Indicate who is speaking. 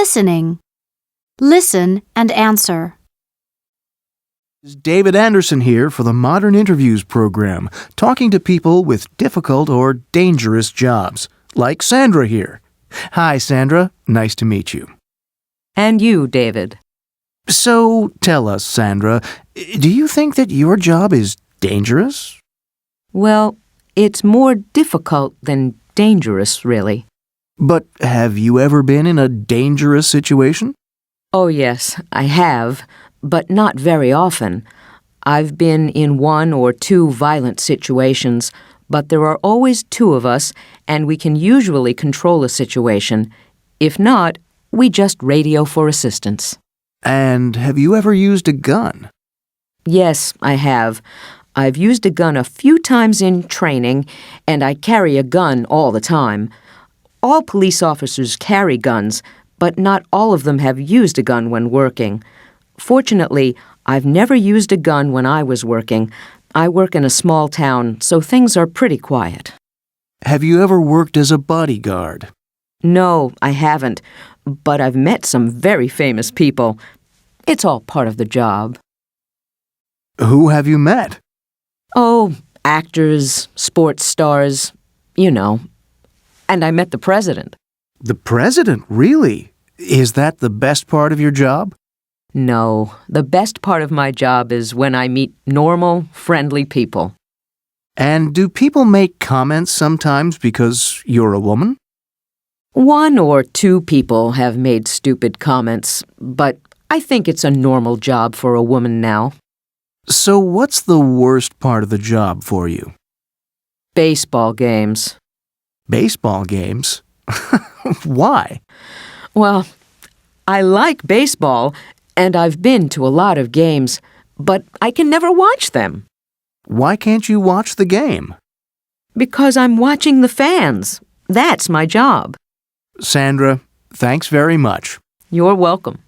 Speaker 1: Listening. Listen and answer.
Speaker 2: David Anderson here for the Modern Interviews program, talking to people with difficult or dangerous jobs, like Sandra here. Hi, Sandra. Nice to meet you.
Speaker 3: And you, David.
Speaker 2: So, tell us, Sandra, do you think that your job is dangerous?
Speaker 3: Well, it's more difficult than dangerous, really.
Speaker 2: But have you ever been in a dangerous situation?
Speaker 3: Oh, yes, I have, but not very often. I've been in one or two violent situations, but there are always two of us, and we can usually control a situation. If not, we just radio for assistance.
Speaker 2: And have you ever used a gun?
Speaker 3: Yes, I have. I've used a gun a few times in training, and I carry a gun all the time. All police officers carry guns, but not all of them have used a gun when working. Fortunately, I've never used a gun when I was working. I work in a small town, so things are pretty quiet.
Speaker 2: Have you ever worked as a bodyguard?
Speaker 3: No, I haven't, but I've met some very famous people. It's all part of the job.
Speaker 2: Who have you met?
Speaker 3: Oh, actors, sports stars, you know. And I met the president.
Speaker 2: The president, really? Is that the best part of your job?
Speaker 3: No, the best part of my job is when I meet normal, friendly people.
Speaker 2: And do people make comments sometimes because you're a woman?
Speaker 3: One or two people have made stupid comments, but I think it's a normal job for a woman now.
Speaker 2: So what's the worst part of the job for you?
Speaker 3: Baseball games.
Speaker 2: Baseball games? Why?
Speaker 3: Well, I like baseball, and I've been to a lot of games, but I can never watch them.
Speaker 2: Why can't you watch the game?
Speaker 3: Because I'm watching the fans. That's my job.
Speaker 2: Sandra, thanks very much.
Speaker 3: You're welcome.